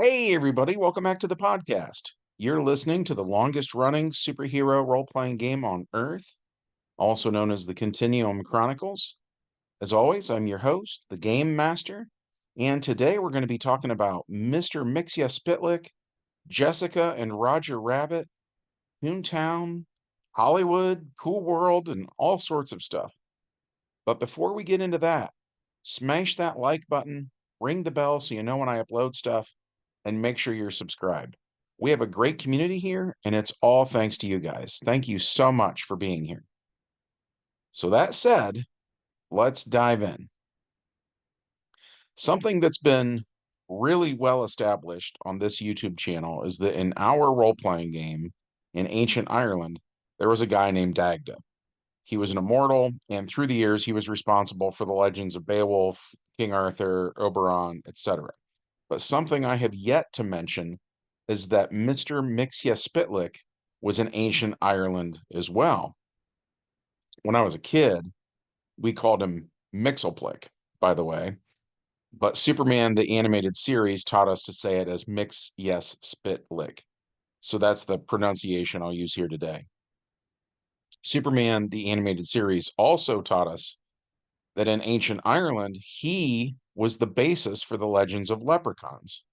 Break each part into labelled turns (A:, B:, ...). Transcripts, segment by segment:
A: Hey, everybody, welcome back to the podcast. You're listening to the longest running superhero role playing game on Earth, also known as the Continuum Chronicles. As always, I'm your host, the Game Master, and today we're going to be talking about Mr. Mxyzptlk, Jessica and Roger Rabbit, Toon Town, Hollywood, Cool World, and all sorts of stuff. But before we get into that, smash that like button, ring the bell so you know when I upload stuff, and make sure you're subscribed. We have a great community here, and it's all thanks to you guys. Thank you so much for being here. So, that said, let's dive in. Something that's been really well established on this YouTube channel is that in our role playing game in ancient Ireland, there was a guy named Dagda. He was an immortal, and through the years, he was responsible for the legends of Beowulf, King Arthur, Oberon, etc. But something I have yet to mention is that Mr. Mxyzptlk was in ancient Ireland as well. When I was a kid, we called him Mxyzptlk, by the way, but Superman, the animated series, taught us to say it as Mxyzptlk. So that's the pronunciation I'll use here today. Superman, the animated series, also taught us that in ancient Ireland, he was the basis for the legends of leprechauns,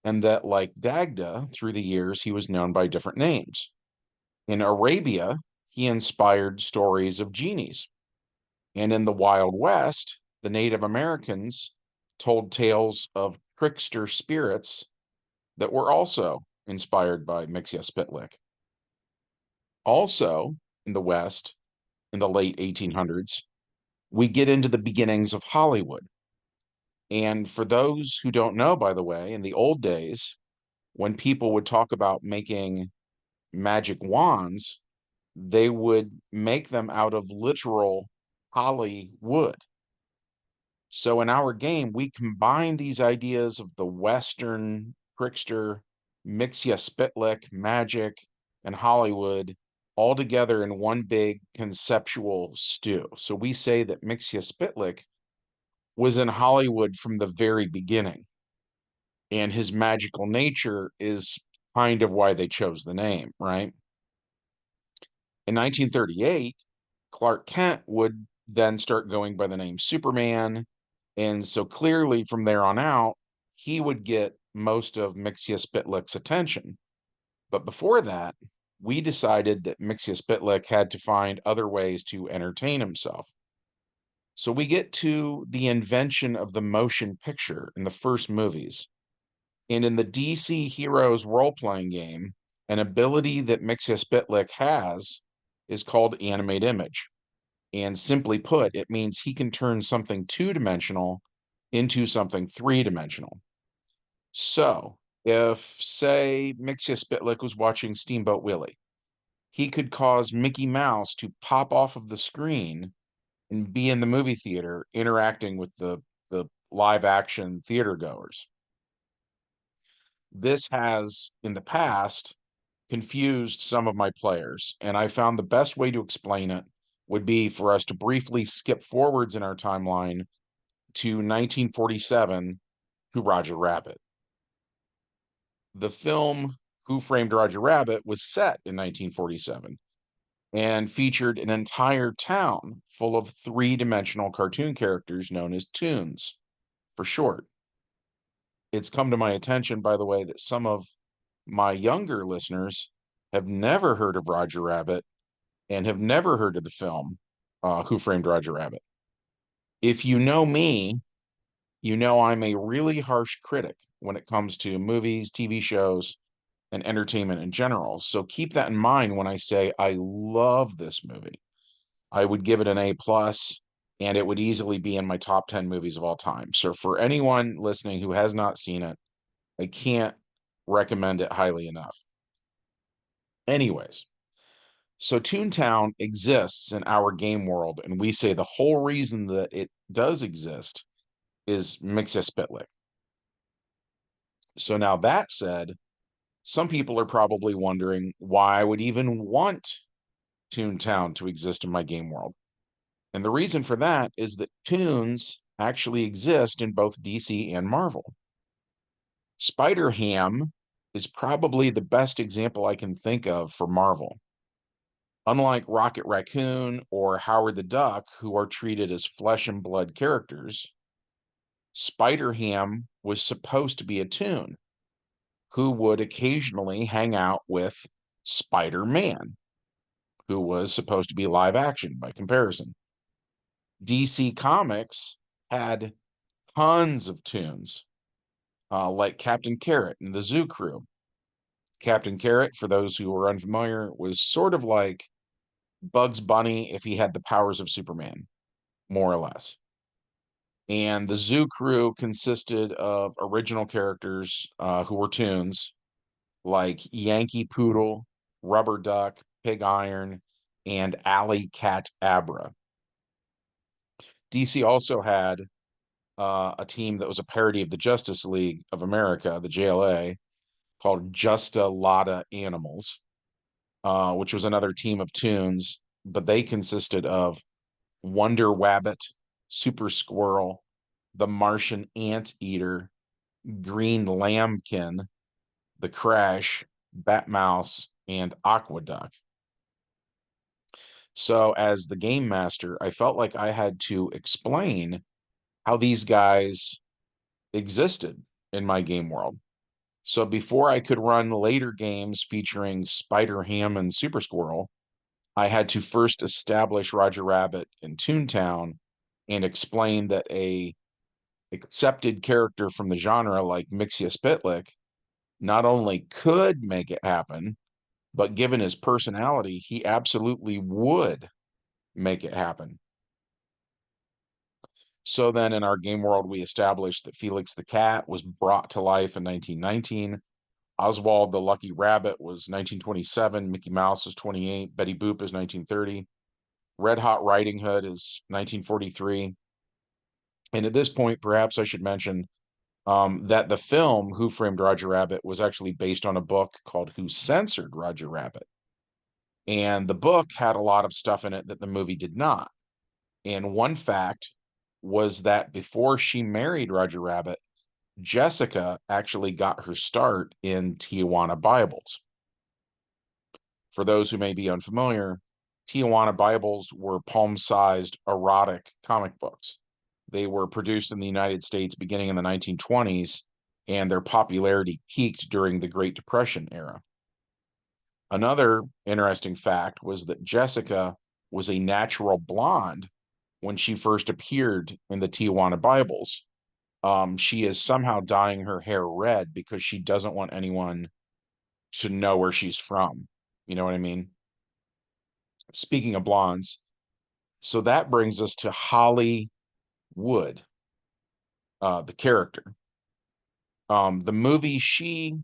A: and that, like Dagda, through the years, he was known by different names. In Arabia, he inspired stories of genies. And in the Wild West, the Native Americans told tales of trickster spirits that were also inspired by Mxyzptlk. Also, in the West, in the late 1800s, we get into the beginnings of Hollywood. And for those who don't know, by the way, in the old days, when people would talk about making magic wands, they would make them out of literal Holli Would. So in our game, we combine these ideas of the Western trickster, Mxyzptlk, magic, and Hollywood all together in one big conceptual stew. So we say that Mxyzptlk was in Hollywood from the very beginning, and his magical nature is kind of why they chose the name, right? In 1938, Clark Kent would then start going by the name Superman. And so clearly from there on out, he would get most of Mxyzptlk's attention. But before that, we decided that Mxyzptlk had to find other ways to entertain himself. So we get to the invention of the motion picture in the first movies. And in the DC Heroes role-playing game, an ability that Mxyzptlk has is called Animate Image. And simply put, it means he can turn something two-dimensional into something three-dimensional. So, if, say, Mxyzptlk was watching Steamboat Willie, he could cause Mickey Mouse to pop off of the screen and be in the movie theater interacting with the live-action theater goers. This has, in the past, confused some of my players, and I found the best way to explain it would be for us to briefly skip forwards in our timeline to 1947 to Roger Rabbit. The film Who Framed Roger Rabbit was set in 1947 and featured an entire town full of three-dimensional cartoon characters known as Toons for short. It's come to my attention, by the way, that some of my younger listeners have never heard of Roger Rabbit and have never heard of the film Who Framed Roger Rabbit. If you know me, you know I'm a really harsh critic when it comes to movies, TV shows, and entertainment in general. So keep that in mind when I say I love this movie. I would give it an A plus, and it would easily be in my top 10 movies of all time. So for anyone listening who has not seen it, I can't recommend it highly enough. Anyways, so Toon Town exists in our game world, and we say the whole reason that it does exist is Mxyzptlk. So now that said, some people are probably wondering why I would even want Toon Town to exist in my game world. And the reason for that is that Toons actually exist in both DC and Marvel. Spider-Ham is probably the best example I can think of for Marvel. Unlike Rocket Raccoon or Howard the Duck, who are treated as flesh and blood characters, Spider-Ham was supposed to be a Toon who would occasionally hang out with Spider-Man, who was supposed to be live action by comparison. DC Comics had tons of Toons, like Captain Carrot and the Zoo Crew. Captain Carrot, for those who are unfamiliar, was sort of like Bugs Bunny if he had the powers of Superman, more or less. And the Zoo Crew consisted of original characters who were Toons, like Yankee Poodle, Rubber Duck, Pig Iron, and Alley Cat Abra. DC also had a team that was a parody of the Justice League of America, the JLA, called Justa Lotta Animals, which was another team of Toons, but they consisted of Wonder Wabbit, Super Squirrel, the Martian Anteater, Green Lambkin, the Crash, Batmouse, and Aquaduck. So, as the game master, I felt like I had to explain how these guys existed in my game world. So, before I could run later games featuring Spider Ham and Super Squirrel, I had to first establish Roger Rabbit in Toon Town and explain that a accepted character from the genre like Mxyzptlk not only could make it happen, but given his personality, he absolutely would make it happen. So then in our game world, we established that Felix the Cat was brought to life in 1919. Oswald the Lucky Rabbit was 1927. Mickey Mouse is 28. Betty Boop is 1930. Red Hot Riding Hood is 1943. And at this point, perhaps I should mention that the film Who Framed Roger Rabbit was actually based on a book called Who Censored Roger Rabbit. And the book had a lot of stuff in it that the movie did not. And one fact was that before she married Roger Rabbit, Jessica actually got her start in Tijuana Bibles. For those who may be unfamiliar, Tijuana Bibles were palm-sized erotic comic books. They were produced in the United States beginning in the 1920s, and their popularity peaked during the Great Depression era. Another interesting fact was that Jessica was a natural blonde when she first appeared in the Tijuana Bibles. She is somehow dyeing her hair red because she doesn't want anyone to know where she's from. You know what I mean? Speaking of blondes, so that brings us to Holli Would, the character. The movie she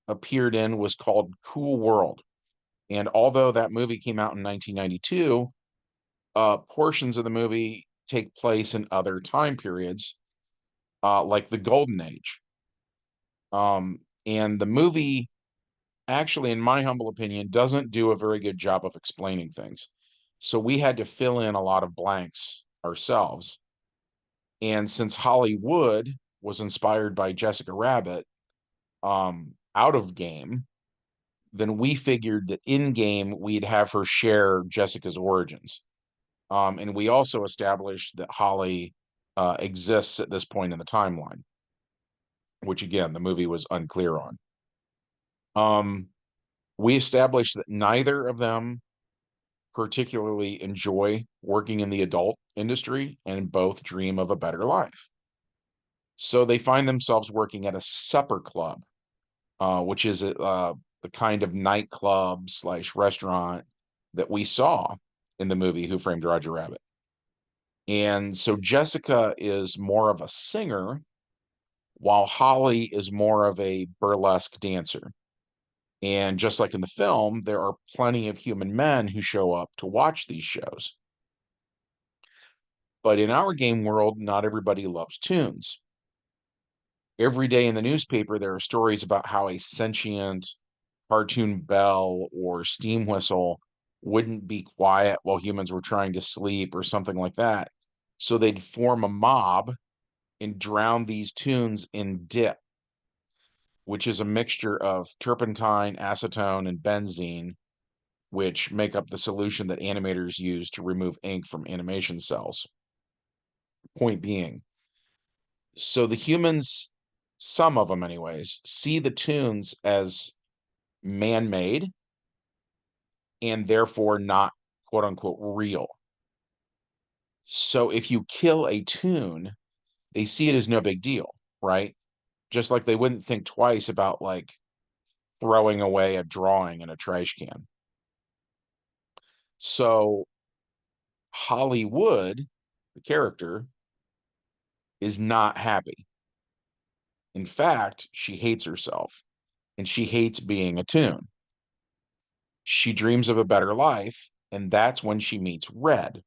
A: appeared in was called Cool World. And although that movie came out in 1992, portions of the movie take place in other time periods, like the Golden Age. And the movie, actually, in my humble opinion, doesn't do a very good job of explaining things. So we had to fill in a lot of blanks ourselves. And since Holli Would was inspired by Jessica Rabbit out of game, then we figured that in game we'd have her share Jessica's origins. And we also established that Holli exists at this point in the timeline, which again, the movie was unclear on. We established that neither of them particularly enjoy working in the adult industry and both dream of a better life. So they find themselves working at a supper club, which is the kind of nightclub slash restaurant that we saw in the movie Who Framed Roger Rabbit. And so Jessica is more of a singer, while Holli is more of a burlesque dancer. And just like in the film, there are plenty of human men who show up to watch these shows. But in our game world, not everybody loves Toons. Every day in the newspaper, there are stories about how a sentient cartoon bell or steam whistle wouldn't be quiet while humans were trying to sleep or something like that. So they'd form a mob and drown these Toons in dip. which is a mixture of turpentine, acetone, and benzene, which make up the solution that animators use to remove ink from animation cells. Point being, so the humans, some of them anyways, see the Toons as man-made and therefore not quote unquote real. So if you kill a Toon, they see it as no big deal, right? Just like they wouldn't think twice about like throwing away a drawing in a trash can. So Holli Would, the character, is not happy. In fact, she hates herself and she hates being a Toon. She dreams of a better life, and that's when she meets Red.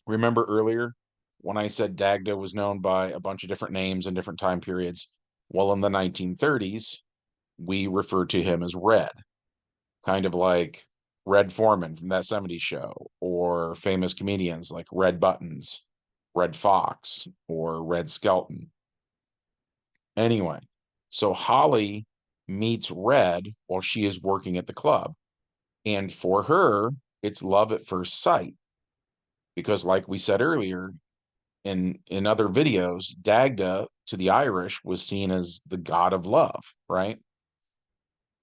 A: Remember earlier when I said Dagda was known by a bunch of different names in different time periods? Well, in the 1930s, we refer to him as Red, kind of like Red Foreman from that 70s show, or famous comedians like Red Buttons, Red Fox, or Red Skelton. Anyway, so Holli meets Red while she is working at the club. And for her, it's love at first sight. Because, like we said earlier, in other videos, Dagda to the Irish was seen as the god of love, right?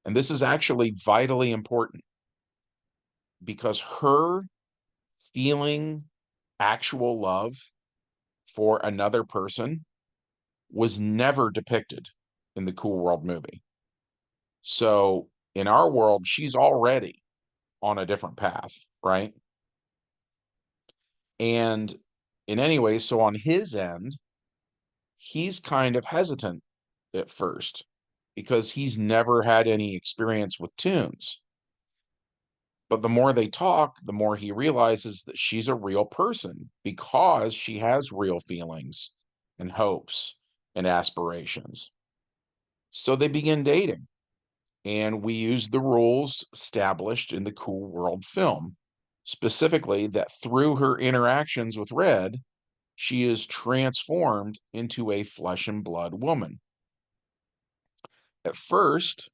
A: And this is actually vitally important because her feeling actual love for another person was never depicted in the Cool World movie. So in our world, she's already on a different path, right? And in any way, so on his end, he's kind of hesitant at first because he's never had any experience with Toons. But the more they talk, the more he realizes that she's a real person because she has real feelings and hopes and aspirations. So they begin dating, and we use the rules established in the Cool World film, specifically that through her interactions with Red, she is transformed into a flesh and blood woman. At first,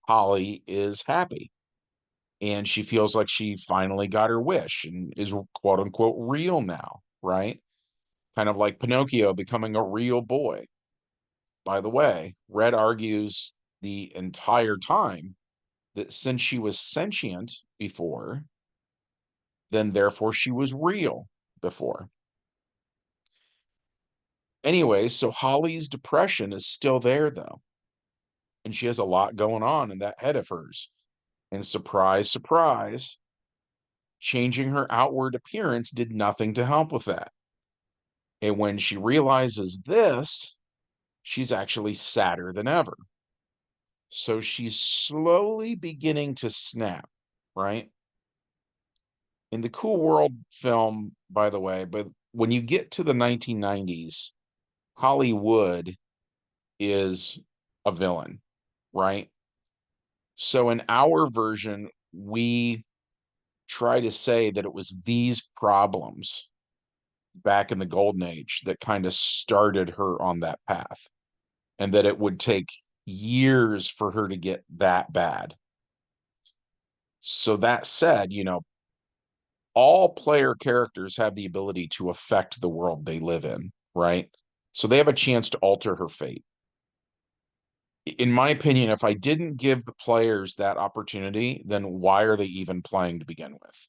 A: Holli is happy and she feels like she finally got her wish and is quote unquote real now, right? Kind of like Pinocchio becoming a real boy. By the way, Red argues the entire time that since she was sentient before, then therefore she was real before. Anyways, so Holli's depression is still there though. And she has a lot going on in that head of hers. And surprise, surprise, changing her outward appearance did nothing to help with that. And when she realizes this, she's actually sadder than ever. So she's slowly beginning to snap, right? In the Cool World film, by the way, but when you get to the 1990s, Holli Would is a villain, right? So in our version, we try to say that it was these problems back in the golden age that kind of started her on that path and that it would take years for her to get that bad. So that said, all player characters have the ability to affect the world they live in, right? So they have a chance to alter her fate. In my opinion, if I didn't give the players that opportunity, then why are they even playing to begin with,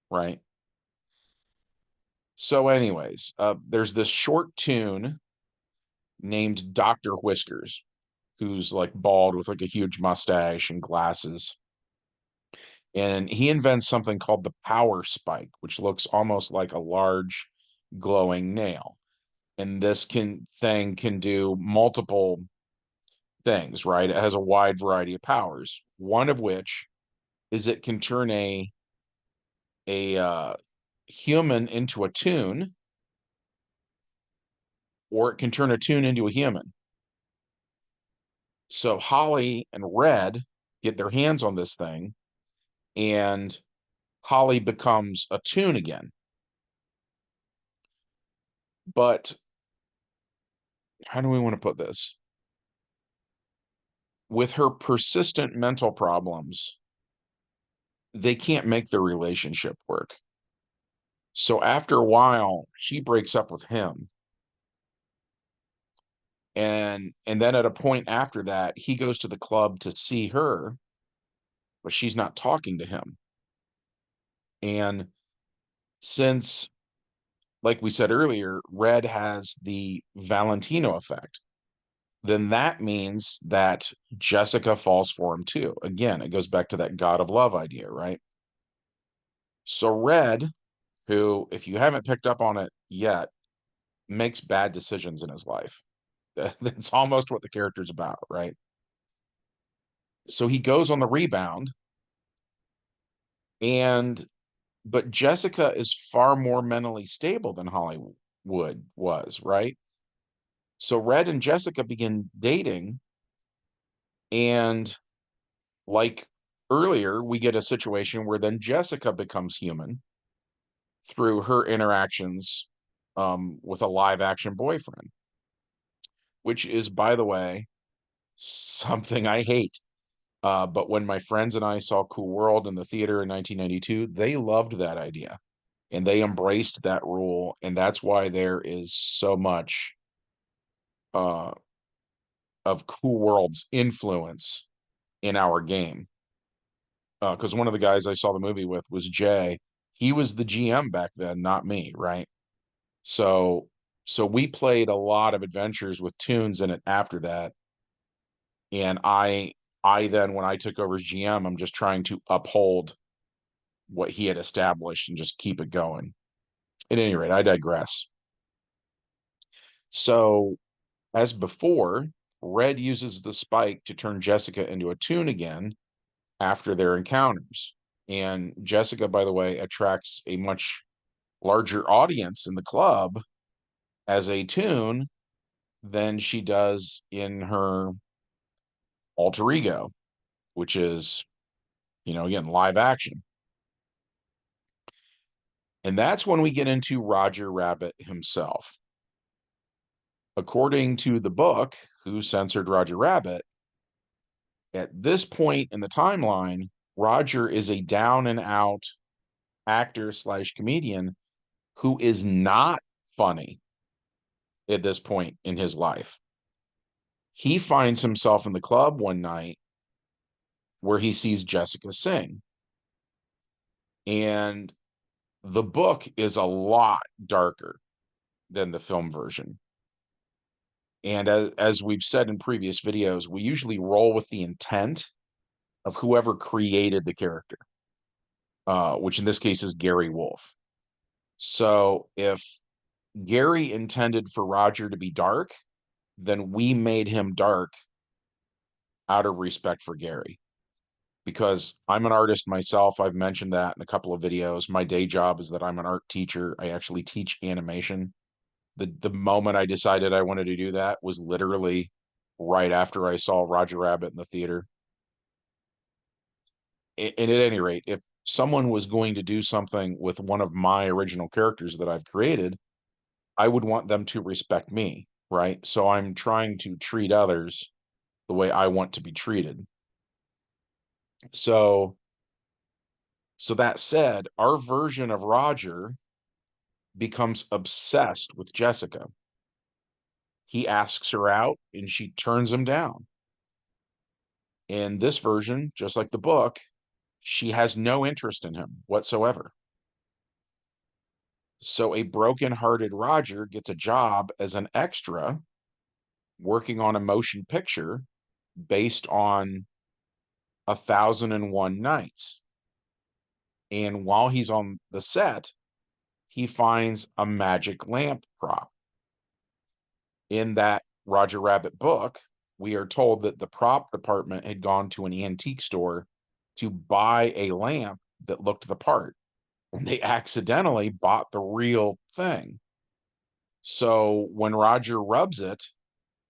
A: right? So anyways, there's this short Toon named Dr. Whiskers, who's like bald with like a huge mustache and glasses. And he invents something called the power spike, which looks almost like a large glowing nail. And this thing can do multiple things, right? It has a wide variety of powers. One of which is it can turn a human into a Toon, or it can turn a Toon into a human. So Holli and Red get their hands on this thing, and Holli becomes a Toon again. But how do we want to put this? with her persistent mental problems, they can't make their relationship work. So after a while, she breaks up with him. And then at a point after that, he goes to the club to see her, but she's not talking to him. And since, like we said earlier, Red has the Valentino effect, then that means that Jessica falls for him too. Again, it goes back to that God of Love idea, right? So Red, who, if you haven't picked up on it yet, makes bad decisions in his life. That's almost what the character's about, right? So he goes on the rebound, but Jessica is far more mentally stable than Holli Would was, right? So Red and Jessica begin dating, and like earlier, we get a situation where then Jessica becomes human through her interactions with a live action boyfriend, which is, by the way, something I hate. But when my friends and I saw Cool World in the theater in 1992, they loved that idea and they embraced that rule. And that's why there is so much uh, of Cool World's influence in our game. Because one of the guys I saw the movie with was Jay. He was the GM back then, not me, right? So we played a lot of adventures with Toons in it after that. And I then, when I took over as GM, I'm just trying to uphold what he had established and just keep it going. At any rate, I digress. So, as before, Red uses the spike to turn Jessica into a Toon again after their encounters. And Jessica, by the way, attracts a much larger audience in the club as a Toon than she does in her alter ego, which is, again, live action. And that's when we get into Roger Rabbit himself. According to the book, Who Censored Roger Rabbit, at this point in the timeline, Roger is a down and out actor slash comedian who is not funny at this point in his life. He finds himself in the club one night where he sees Jessica sing. And the book is a lot darker than the film version. And as we've said in previous videos, we usually roll with the intent of whoever created the character, which in this case is Gary Wolf. So if Gary intended for Roger to be dark, then we made him dark out of respect for Gary. Because I'm an artist myself, I've mentioned that in a couple of videos. My day job is that I'm an art teacher. I actually teach animation. The moment I decided I wanted to do that was literally right after I saw Roger Rabbit in the theater. And at any rate, if someone was going to do something with one of my original characters that I've created, I would want them to respect me, right? So I'm trying to treat others the way I want to be treated. So that said, our version of Roger becomes obsessed with Jessica. He asks her out and she turns him down. In this version, just like the book, she has no interest in him whatsoever. So a broken-hearted Roger gets a job as an extra working on a motion picture based on 1001 Nights. And while he's on the set, he finds a magic lamp prop. In that Roger Rabbit book, we are told that the prop department had gone to an antique store to buy a lamp that looked the part, and they accidentally bought the real thing. So when Roger rubs it,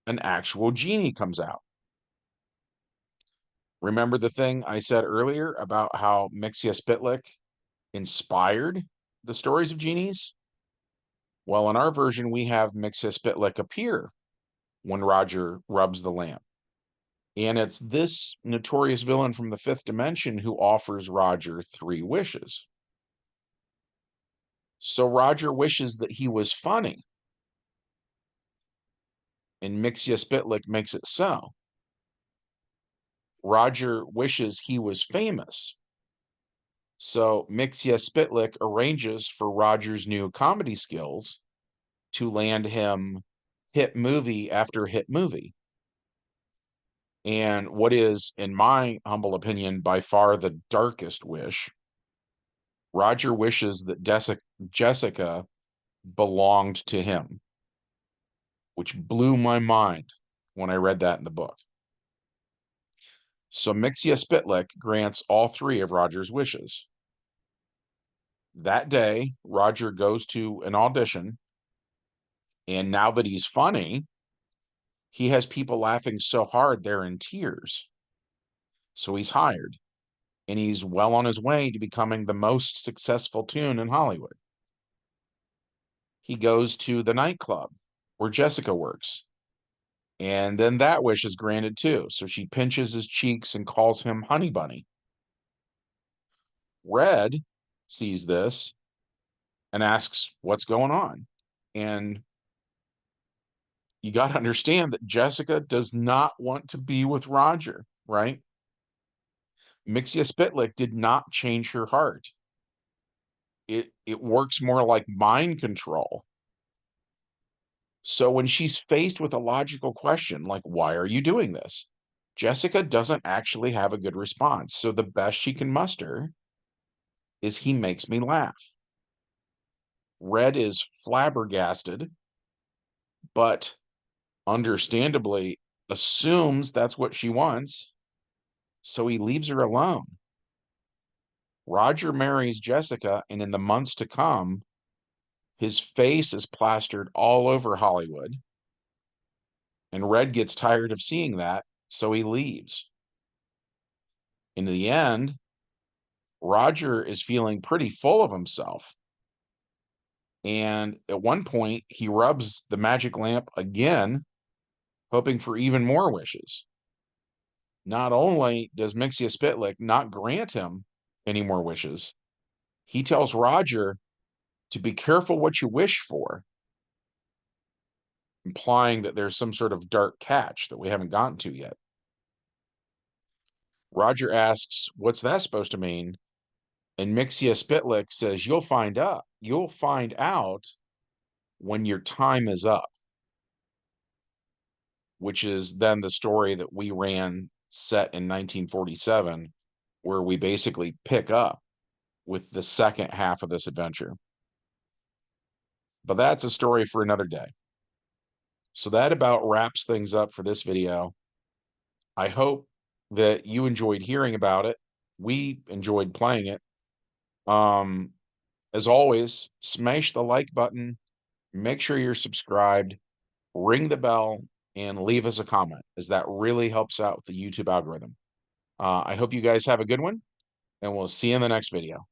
A: an actual genie comes out. Remember the thing I said earlier about how Mxyzptlk inspired the stories of genies? Well, in our version, we have Mxyzptlk appear when Roger rubs the lamp. And it's this notorious villain from the fifth dimension who offers Roger 3 wishes. So Roger wishes that he was funny, and Mxyzptlk makes it so. Roger wishes he was famous, so Mxyzptlk arranges for Roger's new comedy skills to land him hit movie after hit movie. And what is, in my humble opinion, by far the darkest wish, Roger wishes that Jessica belonged to him, which blew my mind when I read that in the book. So Mxyzptlk grants all 3 of Roger's wishes. That day, Roger goes to an audition, and now that he's funny, he has people laughing so hard they're in tears. So he's hired, and he's well on his way to becoming the most successful Toon in Hollywood. He goes to the nightclub where Jessica works, and then that wish is granted too. So she pinches his cheeks and calls him Honey Bunny. Red sees this and asks, "What's going on?" And you got to understand that Jessica does not want to be with Roger, right? Mxyzptlk did not change her heart. It works more like mind control. So when she's faced with a logical question like, "Why are you doing this?" Jessica doesn't actually have a good response. So the best she can muster is, "He makes me laugh." Red is flabbergasted, but understandably assumes that's what she wants. So he leaves her alone. Roger marries Jessica, and in the months to come, his face is plastered all over Hollywood. And Red gets tired of seeing that, so he leaves. In the end, Roger is feeling pretty full of himself. And at one point, he rubs the magic lamp again, hoping for even more wishes. Not only does Mxyzptlk not grant him any more wishes, he tells Roger to be careful what you wish for, implying that there's some sort of dark catch that we haven't gotten to yet. Roger asks, "What's that supposed to mean?" And Mxyzptlk says, "You'll find out. You'll find out when your time is up," which is then the story that we ran set in 1947, where we basically pick up with the second half of this adventure. But that's a story for another day. So that about wraps things up for this video. I hope that you enjoyed hearing about it. We enjoyed playing it. Um, as always, smash the like button, make sure you're subscribed, ring the bell, and leave us a comment, as that really helps out with the YouTube algorithm. I hope you guys have a good one, and we'll see you in the next video.